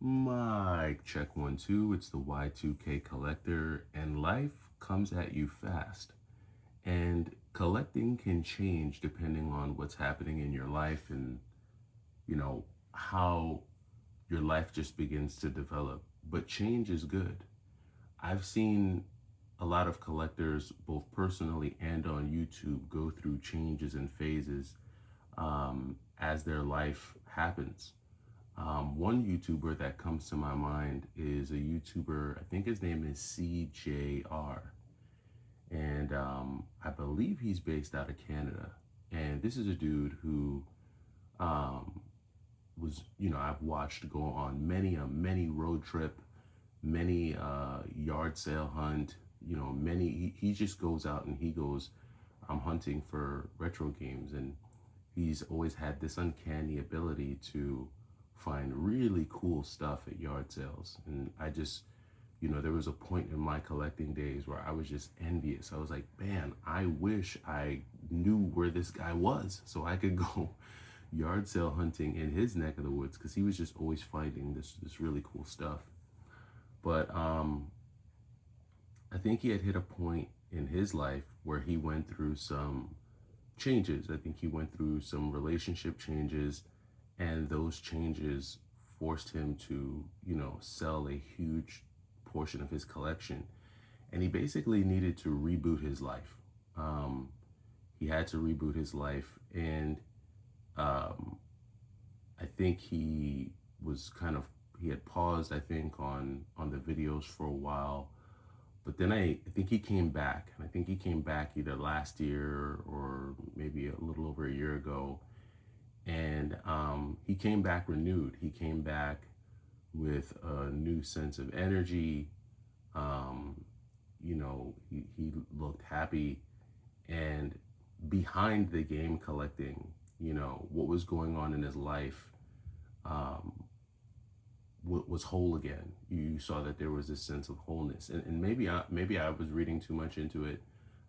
Mic check 1 2. It's the Y2K collector, and life comes at you fast. And collecting can change depending on what's happening in your life and, how your life just begins to develop. But change is good. I've seen a lot of collectors, both personally and on YouTube, go through changes and phases as their life happens. One YouTuber that comes to my mind is a YouTuber, I think his name is CJR. And I believe he's based out of Canada. And this is a dude who um, I've watched go on many road trip, many yard sale hunt, he just goes out and he goes, I'm hunting for retro games. And he's always had this uncanny ability to find really cool stuff at yard sales. And I just, there was a point in my collecting days where I was just envious. I was like, man, I wish I knew where this guy was so I could go yard sale hunting in his neck of the woods, because he was just always finding this really cool stuff. But I think he had hit a point in his life where he went through some changes. I think he went through some relationship changes, and those changes forced him to, sell a huge portion of his collection. And he basically needed to reboot his life. He had to reboot his life, and I think he had paused, I think, on the videos for a while. But then I think he came back, and I think he came back either last year or maybe a little over a year ago. And he came back renewed. He came back with a new sense of energy. He looked happy. And behind the game collecting, what was going on in his life was whole again. You saw that there was this sense of wholeness. And maybe I was reading too much into it.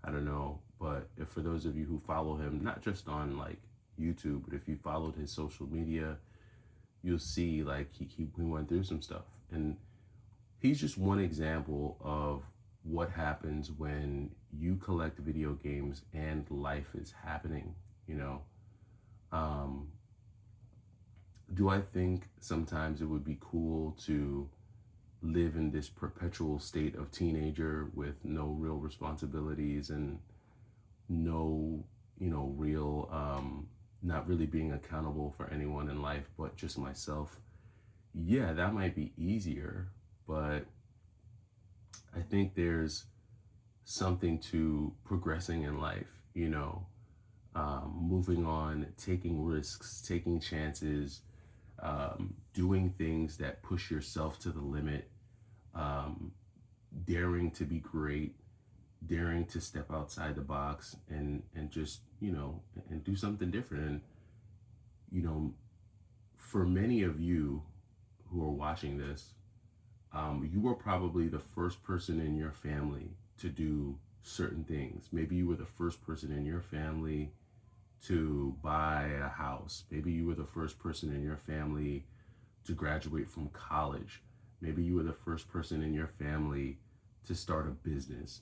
I don't know. But if, for those of you who follow him, not just on like YouTube, but if you followed his social media, you'll see like he went through some stuff. And he's just one example of what happens when you collect video games and life is happening. um, do I think sometimes it would be cool to live in this perpetual state of teenager with no real responsibilities and no, real, not really being accountable for anyone in life but just myself? Yeah, that might be easier, but I think there's something to progressing in life, moving on, taking risks, taking chances, doing things that push yourself to the limit, um, daring to be great, daring to step outside the box and just, and do something different. And, you know, for many of you who are watching this, you were probably the first person in your family to do certain things. Maybe you were the first person in your family to buy a house. Maybe you were the first person in your family to graduate from college. Maybe you were the first person in your family to start a business.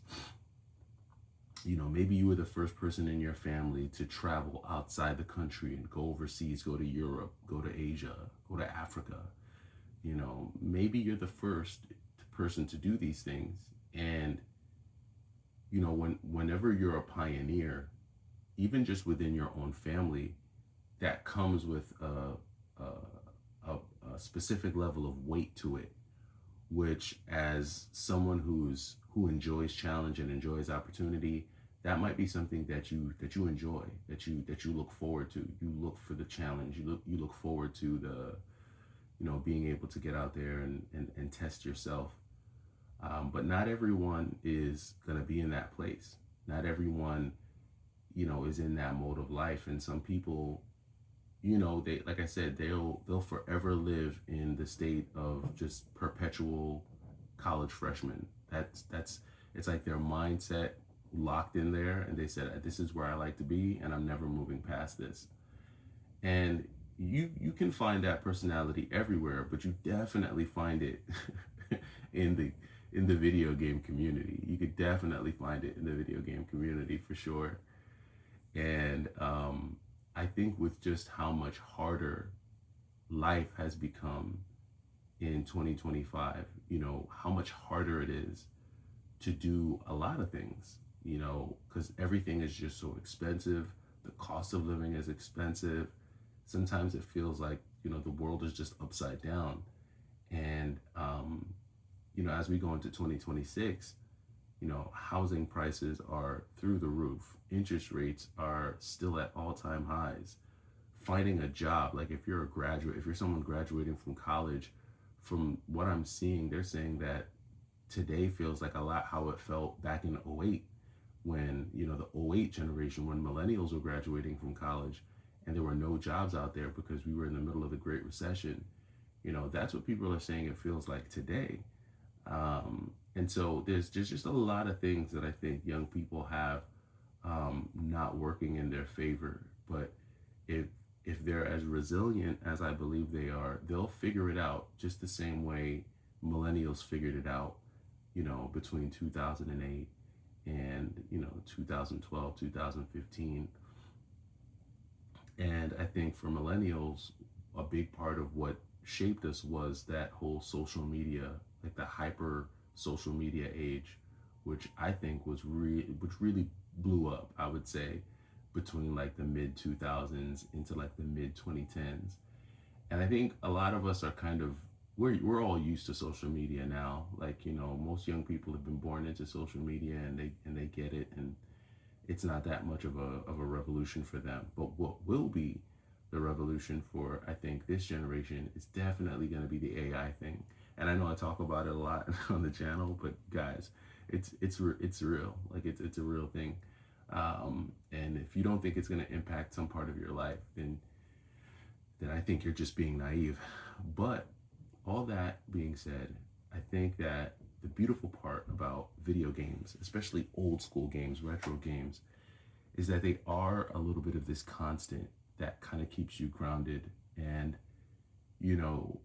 Maybe you were the first person in your family to travel outside the country and go overseas, go to Europe, go to Asia, go to Africa. Maybe you're the first person to do these things. And, whenever you're a pioneer, even just within your own family, that comes with a specific level of weight to it, which, as someone who enjoys challenge and enjoys opportunity, that might be something that you enjoy, that you look forward to. You look for the challenge. You look forward to the, being able to get out there and test yourself. But not everyone is going to be in that place. Not everyone, is in that mode of life. And some people, they, like I said, they'll forever live in the state of just perpetual college freshman. It's like their mindset locked in there, and they said, this is where I like to be, and I'm never moving past this. And you can find that personality everywhere, but you definitely find it in the video game community. You could definitely find it in the video game community for sure. And I think with just how much harder life has become in 2025, how much harder it is to do a lot of things, because everything is just so expensive. The cost of living is expensive. Sometimes it feels like, the world is just upside down. And, as we go into 2026, housing prices are through the roof. Interest rates are still at all-time highs. Finding a job, like if you're a graduate, if you're someone graduating from college, from what I'm seeing, they're saying that today feels like a lot how it felt back in '08, when, the '08 generation, when millennials were graduating from college and there were no jobs out there because we were in the middle of the Great Recession. That's what people are saying it feels like today. And so there's just a lot of things that I think young people have not working in their favor. But if they're as resilient as I believe they are, they'll figure it out just the same way millennials figured it out, between 2008 and 2012, 2015. And I think for millennials, a big part of what shaped us was that whole social media, like the hyper social media age, which I think which really blew up, I would say, between like the mid 2000s into like the mid 2010s. And I think a lot of us are kind of, we're all used to social media now. Like, most young people have been born into social media, and they get it, and it's not that much of a revolution for them. But what will be the revolution for, I think, this generation is definitely going to be the AI thing. And I know I talk about it a lot on the channel, but guys, it's real. Like it's a real thing. And if you don't think it's going to impact some part of your life, then I think you're just being naive. But all that being said, I think that the beautiful part about video games, especially old school games, retro games, is that they are a little bit of this constant that kind of keeps you grounded. And,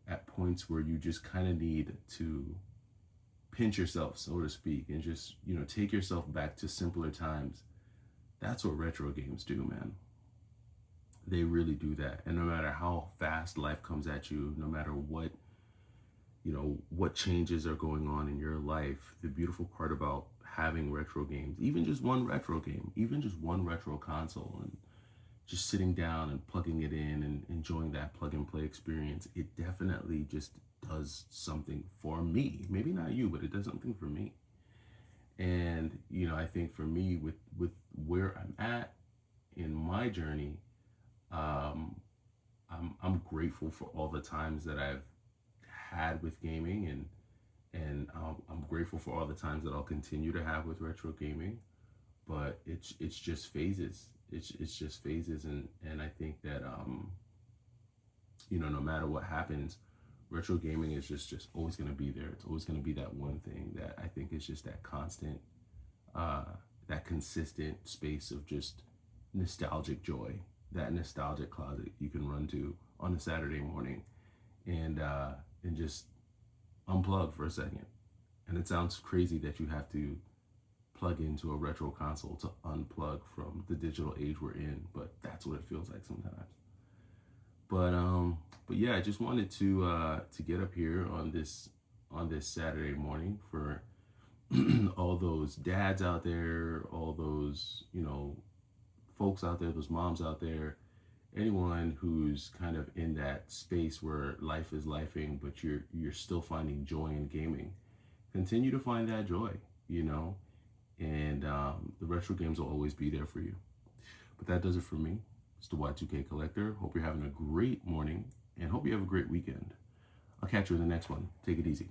at points where you just kind of need to pinch yourself, so to speak, and just, take yourself back to simpler times. That's what retro games do, man. They really do that. And no matter how fast life comes at you, no matter what changes are going on in your life, the beautiful part about having retro games, even just one retro game, even just one retro console, and just sitting down and plugging it in and enjoying that plug and play experience, it definitely just does something for me. Maybe not you, but it does something for me. And, I think for me, with where I'm at in my journey, I'm grateful for all the times that I've had with gaming, and I'm grateful for all the times that I'll continue to have with retro gaming. But it's just phases. It's just phases, and I think that no matter what happens, retro gaming is just always going to be there. It's always going to be that one thing that I think is just that constant, that consistent space of just nostalgic joy, that nostalgic closet you can run to on a Saturday morning, and just unplug for a second. And it sounds crazy that you have to plug into a retro console to unplug from the digital age we're in, but that's what it feels like sometimes. But yeah, I just wanted to get up here on this Saturday morning for all those dads out there, all those folks out there, those moms out there, anyone who's kind of in that space where life is lifing, but you're still finding joy in gaming. Continue to find that joy, and the retro games will always be there for you. But that does it for me. It's the Y2K Collector. Hope you're having a great morning, and hope you have a great weekend. I'll catch you in the next one. Take it easy.